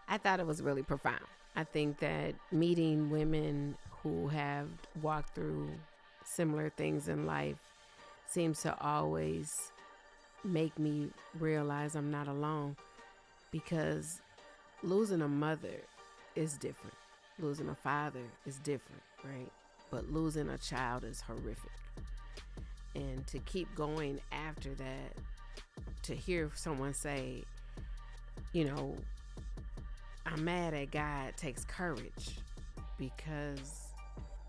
I thought it was really profound. I think that meeting women who have walked through similar things in life seems to always make me realize I'm not alone, because losing a mother is different. Losing a father is different, right? But losing a child is horrific. And to keep going after that, to hear someone say, you know, I'm mad at God takes courage, because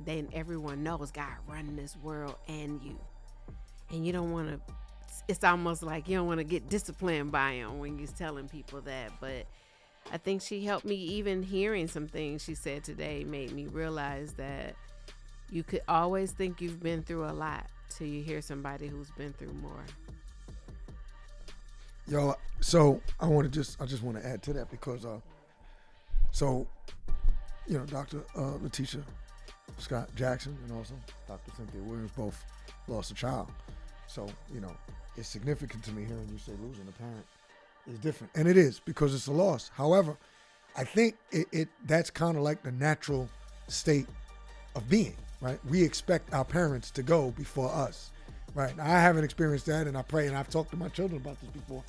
then everyone knows God running this world and you. And you don't want to, it's almost like you don't want to get disciplined by him when you're telling people that. But I think she helped me. Even hearing some things she said today made me realize that you could always think you've been through a lot till you hear somebody who's been through more. Yo, so I just want to add to that, because so, you know, Dr. Letitia Scott Jackson and also Dr. Cynthia Williams both lost a child. So, you know, it's significant to me hearing you say losing a parent is different. And it is, because it's a loss. However, I think it that's kind of like the natural state of being, right? We expect our parents to go before us, right? Now, I haven't experienced that, and I pray, and I've talked to my children about this before.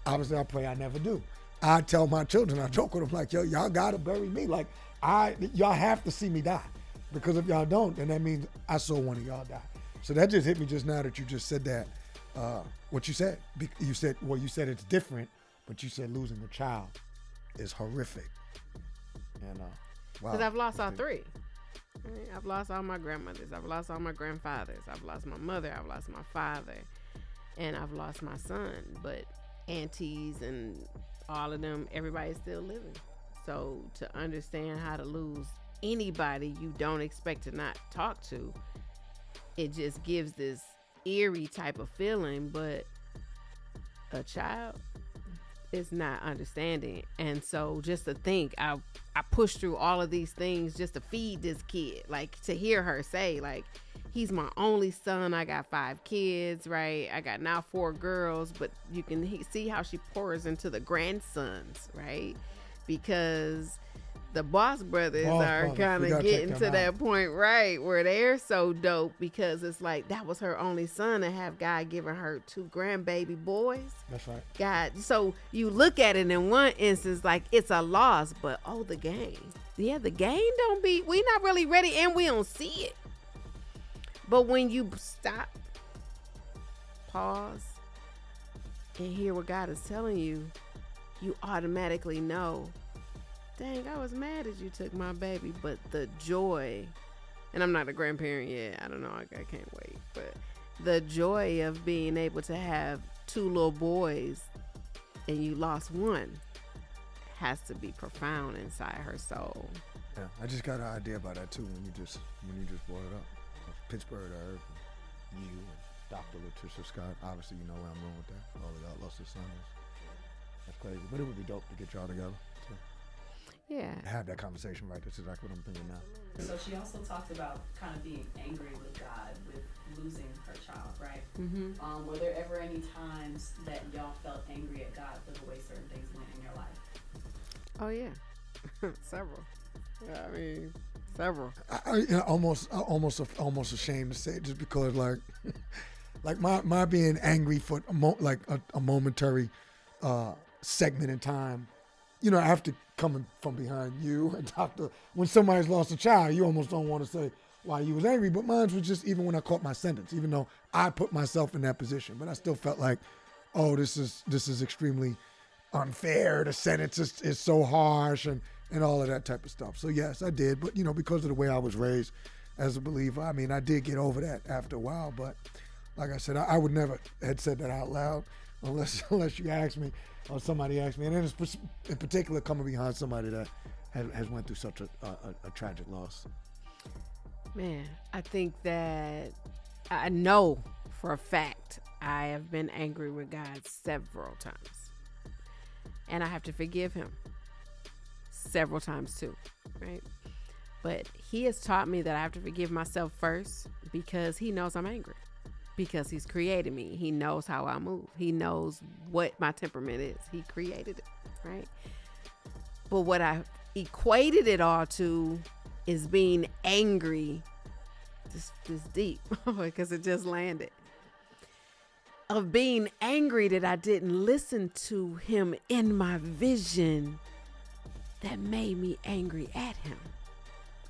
Obviously, I pray I never do. I tell my children, I joke with them like, yo, y'all gotta bury me. Like, y'all have to see me die, because if y'all don't, then that means I saw one of y'all die. So that just hit me just now that you just said that. What you said, you said it's different, but you said losing a child is horrific. And wow. Because I've lost all three. I've lost all my grandmothers. I've lost all my grandfathers. I've lost my mother. I've lost my father. And I've lost my son. But aunties and all of them, everybody's still living. So to understand how to lose anybody you don't expect to not talk to, it just gives this eerie type of feeling. But a child is not understanding. And so just to think, I pushed through all of these things just to feed this kid. Like, to hear her say, like, he's my only son. I got 5 kids, right? I got now 4 girls, but you can see how she pours into the grandsons, right? Because the Boss Brothers are kind of getting to that point, right, where they're so dope, because it's like that was her only son, and have God given her 2 grandbaby boys. That's right. God, so you look at it in one instance like it's a loss, but the game. Yeah, the game we not really ready, and we don't see it. But when you stop, pause, and hear what God is telling you, you automatically know, dang, I was mad as you took my baby, but the joy, and I'm not a grandparent yet, I don't know, I can't wait, but the joy of being able to have 2 little boys and you lost one has to be profound inside her soul. Yeah, I just got an idea about that too when you just brought it up. Pittsburgh to Earth, and you and Dr. Letitia Scott, obviously you know where I'm going with that. All of y'all lost their sons. That's crazy, but it would be dope to get y'all together. Yeah. Have that conversation, right? That's exactly what I'm thinking now. So she also talked about kind of being angry with God with losing her child, right? Mm-hmm. Were there ever any times that y'all felt angry at God for the way certain things went in your life? Oh yeah, several. Yeah, I mean, several. Almost ashamed to say it, just because like my being angry for a momentary segment in time, you know, after coming from behind you and Doctor, when somebody's lost a child, you almost don't want to say why you was angry. But mine was just, even when I caught my sentence, even though I put myself in that position, but I still felt like, oh, this is extremely unfair. The sentence is so harsh and all of that type of stuff. So yes, I did. But you know, because of the way I was raised as a believer, I mean, I did get over that after a while. But like I said, I would never had said that out loud unless you asked me or somebody asked me. And then it's in particular coming behind somebody that has went through such a tragic loss. Man, I think that I know for a fact I have been angry with God several times. And I have to forgive him several times too, right? But he has taught me that I have to forgive myself first, because he knows I'm angry. Because he's created me. He knows how I move. He knows what my temperament is. He created it, right? But what I equated it all to is being angry. This deep, because it just landed. Of being angry that I didn't listen to him in my vision that made me angry at him.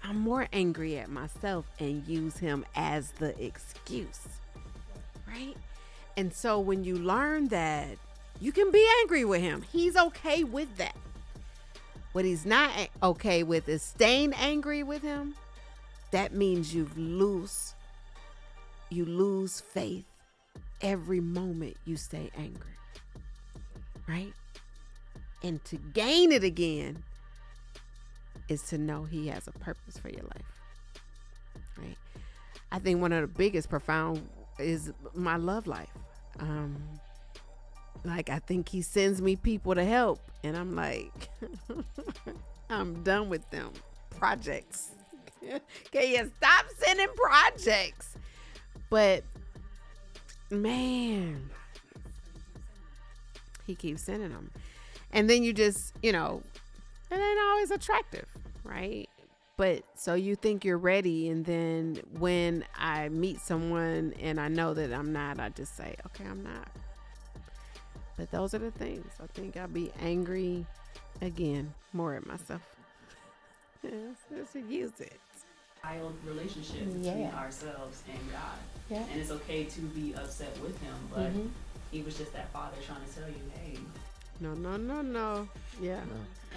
I'm more angry at myself and use him as the excuse, right? And so when you learn that you can be angry with him, he's okay with that. What he's not okay with is staying angry with him. That means you lose faith every moment you stay angry, right? And to gain it again is to know he has a purpose for your life, right? I think one of the biggest profound is my love life. Like, I think he sends me people to help, and I'm like, I'm done with them projects. Can you stop sending projects? But man, he keeps sending them. And then you just, it ain't always attractive, right? But so you think you're ready. And then when I meet someone and I know that I'm not, I just say, okay, I'm not. But those are the things. I think I'll be angry again, more at myself. Just to use it. Child relationship between ourselves and God. Yeah. And it's okay to be upset with him, but he was just that father trying to tell you, hey, no. Yeah.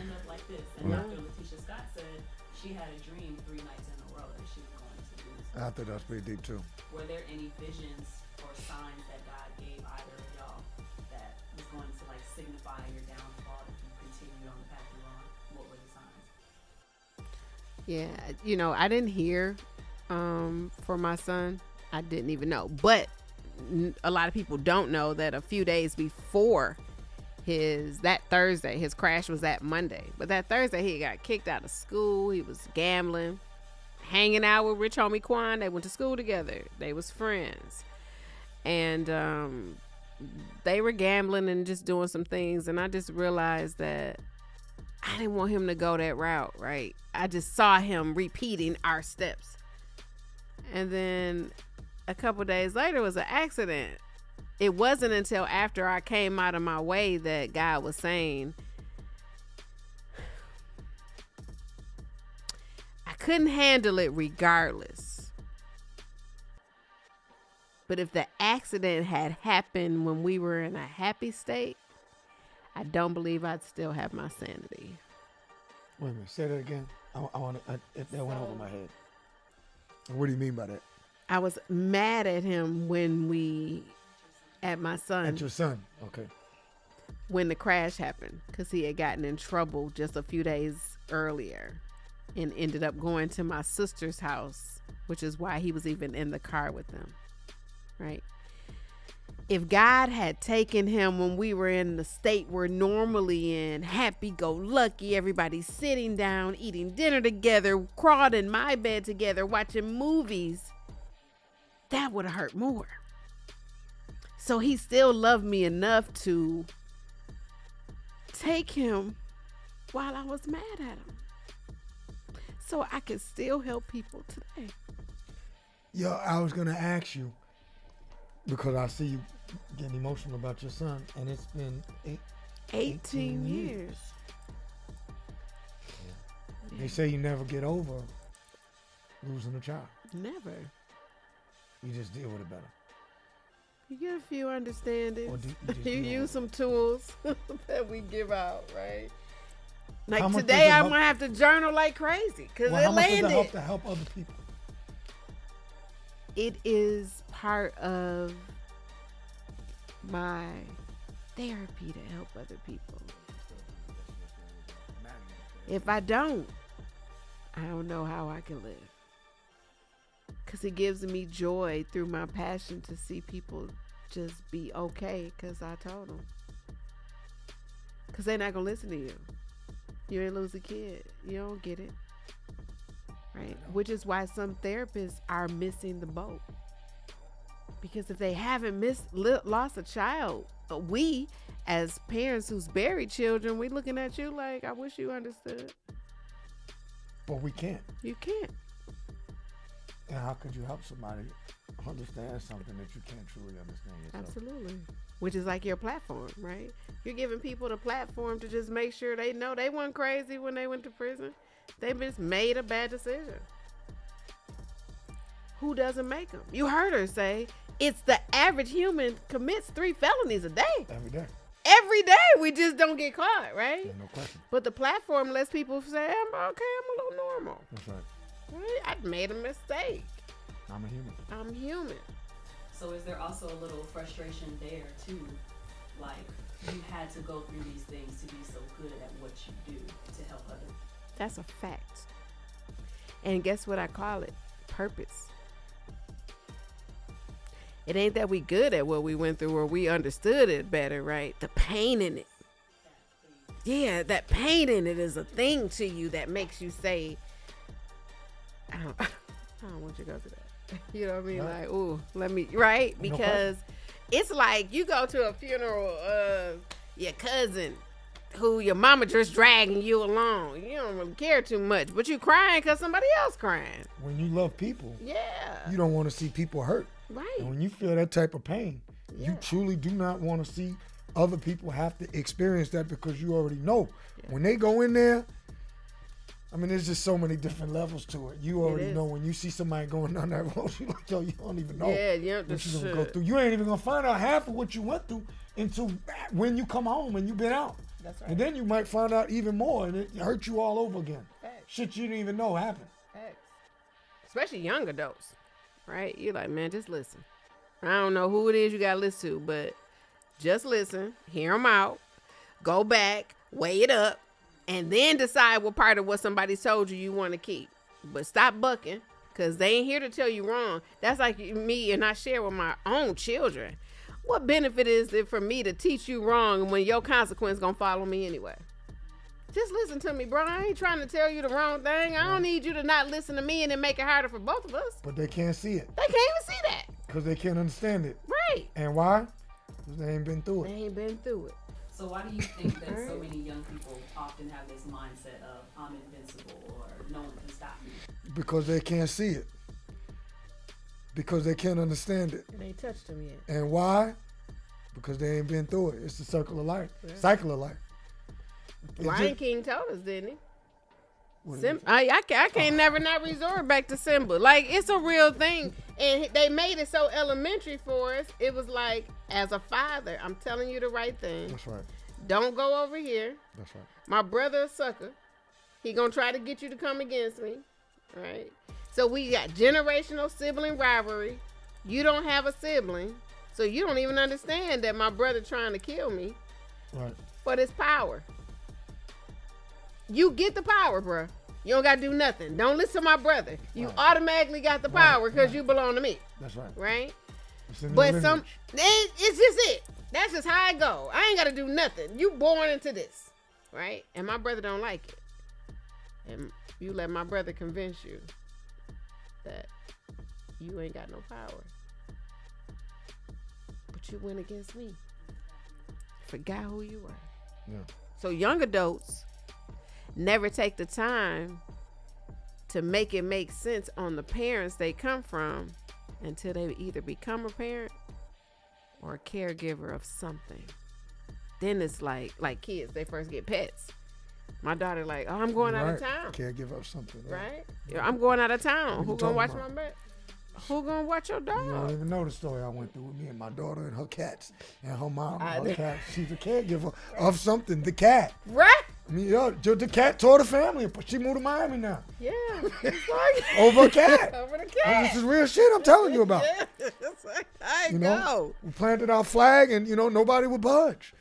end up like this. And Dr. Letitia Scott said she had a dream 3 nights in a row that she was going to do this. I thought that was pretty deep too. Were there any visions or signs that God gave either of y'all that was going to like signify your downfall if you continue on the path you're on? What were the signs? Yeah, I didn't hear for my son. I didn't even know. But a lot of people don't know that a few days before that Thursday, his crash was that Monday. But that Thursday, he got kicked out of school. He was gambling, hanging out with rich homie Quan. They went to school together. They was friends. And they were gambling and just doing some things. And I just realized that I didn't want him to go that route, right? I just saw him repeating our steps. And then a couple days later was an accident. It wasn't until after I came out of my way that God was saying, I couldn't handle it regardless. But if the accident had happened when we were in a happy state, I don't believe I'd still have my sanity. Wait a minute, say that again. That went over my head. What do you mean by that? I was mad at him at my son. At your son, okay. When the crash happened, because he had gotten in trouble just a few days earlier and ended up going to my sister's house, which is why he was even in the car with them, right? If God had taken him when we were in the state we're normally in, happy-go-lucky, everybody sitting down, eating dinner together, crawled in my bed together, watching movies, that would have hurt more. So he still loved me enough to take him while I was mad at him. So I can still help people today. Yo, I was going to ask you, because I see you getting emotional about your son, and it's been 18 years. Yeah. They say you never get over losing a child. Never. You just deal with it better. You get a few understandings. Or you use some tools that we give out, right? Like How much today, does it I'm help? going to have to journal like crazy because Well, it how much landed. does it help to help other people? It is part of my therapy to help other people. If I don't know how I can live. Because it gives me joy through my passion to see people just be okay because I told them. Because they're not going to listen to you. You ain't lose a kid. You don't get it. Right? Which is why some therapists are missing the boat. Because if they haven't lost a child we as parents who's buried children, we looking at you like, I wish you understood. But we can't. You can't. And how could you help somebody understand something that you can't truly understand yourself? Absolutely. Which is like your platform, right? You're giving people the platform to just make sure they know they weren't crazy when they went to prison. They just made a bad decision. Who doesn't make them? You heard her say, it's the average human commits 3 felonies a day. Every day. Every day. We just don't get caught, right? Yeah, no question. But the platform lets people say, I'm okay, I'm a little normal. That's right. Right? I made a mistake. I'm a human. I'm human. So is there also a little frustration there too? Like you had to go through these things to be so good at what you do to help others. That's a fact. And guess what I call it? Purpose. It ain't that we good at what we went through or we understood it better, right? The pain in it. Yeah, that pain in it is a thing to you that makes you say, I don't want you to go through that. You know what I mean? Right. Like, ooh, let me, right? Because it's like you go to a funeral of your cousin who your mama just dragging you along. You don't really care too much, but you crying because somebody else crying. When you love people, Yeah. you don't want to see people hurt. Right. And when you feel that type of pain, Yeah. you truly do not want to see other people have to experience that because you already know. Yeah. When they go in there, I mean, there's just so many different levels to it. You already is. know when you see somebody going down that road, you like, yo, you don't even know Yeah, you what you're going to go through. You ain't even going to find out half of what you went through until when you come home and you've been out. That's right. And then you might find out even more and it hurts you all over again. Facts. Shit you didn't even know happened. Facts. Especially young adults, right? You're like, man, just listen. I don't know who it is you got to listen to, but just listen, hear them out, go back, weigh it up, and then decide what part of what somebody told you want to keep. But stop bucking, because they ain't here to tell you wrong. That's like me, and I share with my own children. What benefit is it for me to teach you wrong when your consequence going to follow me anyway? Just listen to me, bro. I ain't trying to tell you the wrong thing. I don't need you to not listen to me and then make it harder for both of us. But they can't see it They can't even see that. because they can't understand it. Right. And why? Because they ain't been through They it. ain't been through it. So why do you think that so many young people often have this mindset of I'm invincible or no one can stop me? Because they can't see it. Because they can't understand it. It ain't touched them yet. And why? Because they ain't been through it. It's the circle of life. Yeah. Cycle of life. It's Lion just- King told us, didn't he? what is Sim- it? I can't never not resort back to Simba. Like, it's a real thing. And they made it so elementary for us. It was like, as a father, I'm telling you the right thing. That's right. Don't go over here. That's right. My brother a sucker. He gonna try to get you to come against me. Right? So we got generational sibling rivalry. You don't have a sibling. So you don't even understand that my brother trying to kill me. Right. But it's power. You get the power, bruh. You don't got to do nothing. Don't listen to my brother. You Right. automatically got the power because you belong to me, That's right. right? It's in the But lineage. it's just it. That's just how I go. I ain't got to do nothing. You born into this, right? And my brother don't like it. And you let my brother convince you that you ain't got no power. But you went against me. Forgot who you were. Yeah. So young adults never take the time to make it make sense on the parents they come from until they either become a parent or a caregiver of something. Then it's like kids, they first get pets. My daughter like, oh, I'm going out of Right. town. Can't give up something. Right? Yeah, I'm going out of town. What Who you gonna watch talking my pet? Who gonna watch your You don't dog? even know the story I went through with me and my daughter and her cats and her mom. I Her know. cat. She's a caregiver of something. The cat. Right? I mean, yo, the cat tore the family. She moved to Miami now Yeah. It's like over a cat. over the And cat. this is real shit I'm telling you about. Yeah. It's like, I You know. know, we planted our flag, and nobody would budge.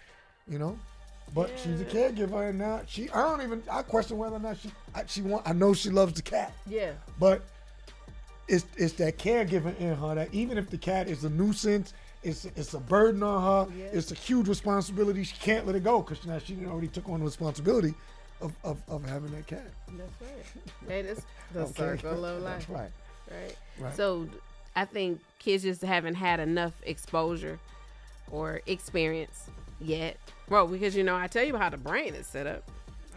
But she's a Yeah. caregiver, and now I question whether or not I know she loves the cat, Yeah. but it's that caregiver in her that even if the cat is a nuisance, it's a burden on her. Yeah. It's a huge responsibility. She can't let it go because now she already took on the responsibility of having that cat. That's right. Hey, that's the Okay? circle of life. That's right. Right. Right. So I think kids just haven't had enough exposure or experience yet. Well, because I tell you how the brain is set up.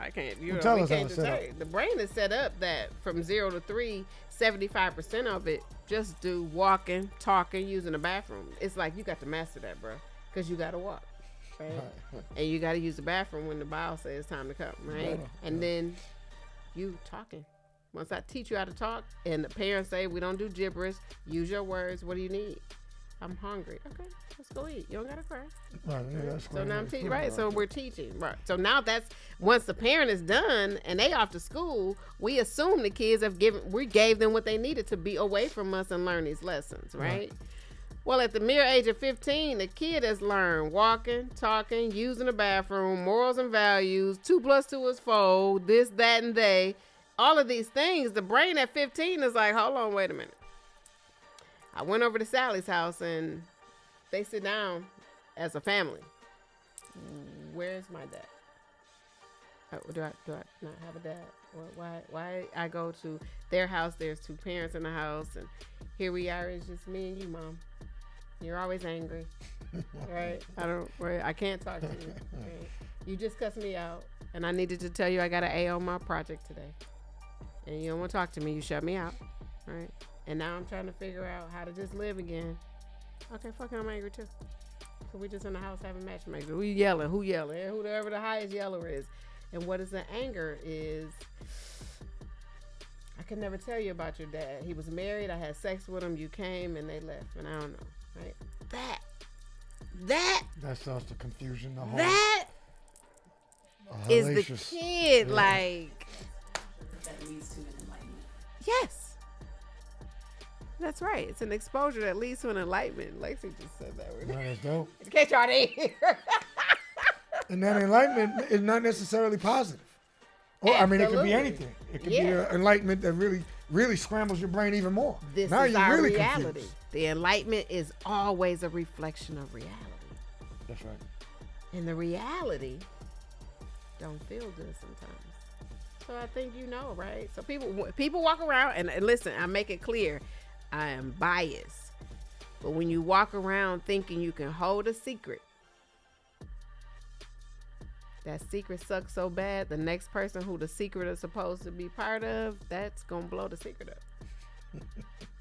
I can't. Well, tell us how it's set tell up. you. The brain is set up that from 0 to 3, 75% of it just do walking, talking, using the bathroom. It's like you got to master that, bro, because you got to walk, right? And you got to use the bathroom when the bowel says it's time to come, right? And then you talking. Once I teach you how to talk, and the parents say we don't do gibberish, use your words. What do you need? I'm hungry. Okay, let's go eat. You don't gotta cry. Right, yeah, that's So now I'm great. teaching, right? So we're teaching, right? So now that's once the parent is done and they off to school, we assume the kids we gave them what they needed to be away from us and learn these lessons, right? Well, at the mere age of 15, the kid has learned walking, talking, using the bathroom, morals and values, 2 + 2 is 4, this, that, and they. All of these things, the brain at 15 is like, hold on, wait a minute. I went over to Sally's house and they sit down as a family. Where's my dad? Do I not have a dad? Why I go to their house? There's 2 parents in the house, and here we are. It's just me and you, Mom. You're always angry, right? I can't talk to you. Right? You just cussed me out, and I needed to tell you I got an A on my project today, and you don't want to talk to me. You shut me out, right? And now I'm trying to figure out how to just live again. Okay, fucking, I'm angry too. So we just in the house having matchmaking. We yelling. Who yelling? Whoever the highest yeller is. And what is the anger is, I can never tell you about your dad. He was married. I had sex with him. You came and they left. And I don't know, right? That starts the confusion. The whole. That is the kid, like. That leads to an enlightenment. Yes. That's right. It's an exposure that leads to an enlightenment. Lacey just said that word. That's dope. In case y'all didn't hear. And that enlightenment is not necessarily positive. Or, I mean, it could be anything. It could be an enlightenment that really, really scrambles your brain even more. This now is you're our really reality. confused. The enlightenment is always a reflection of reality. That's right. And the reality don't feel good sometimes. So I think right? So people walk around, and listen, I make it clear, I am biased. But when you walk around thinking you can hold a secret, that secret sucks so bad, the next person who the secret is supposed to be part of, that's going to blow the secret up.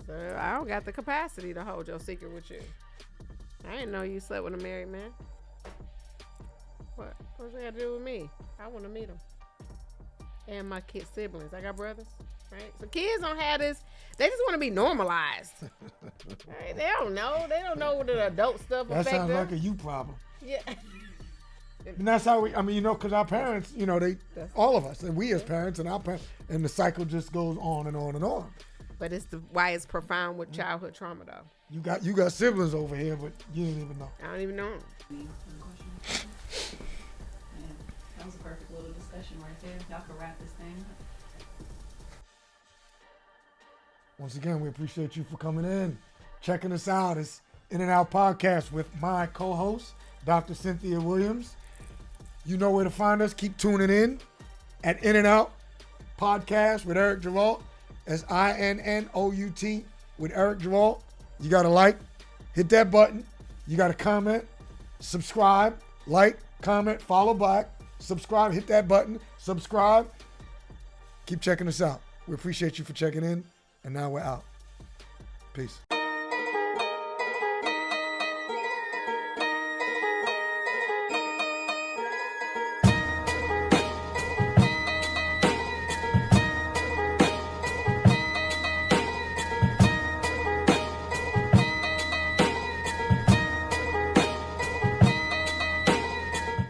So I don't got the capacity to hold your secret with you. I didn't know you slept with a married man. What's that got to do with me? I want to meet them. And my kid siblings. I got brothers, right? So kids don't have this. They just want to be normalized. Right? They don't know. They don't know what the adult stuff That affect sounds them. like a you problem. Yeah. And that's how because our parents, all of us, and we as parents and our parents, and the cycle just goes on and on and on. But it's why it's profound with childhood trauma, though. You got siblings over here, but you didn't even know. I don't even know them. Yeah, that was a perfect little discussion right there. Y'all can wrap this thing up. Once again, we appreciate you for coming in, checking us out. It's In and Out Podcast with my co-host, Dr. Cynthia Williams. You know where to find us. Keep tuning in at In and Out Podcast with Eric Geralt. That's INNOUT with Eric Geralt. You got to hit that button. You got to comment, subscribe, comment, follow back, subscribe, hit that button, subscribe. Keep checking us out. We appreciate you for checking in. And now we're out. Peace.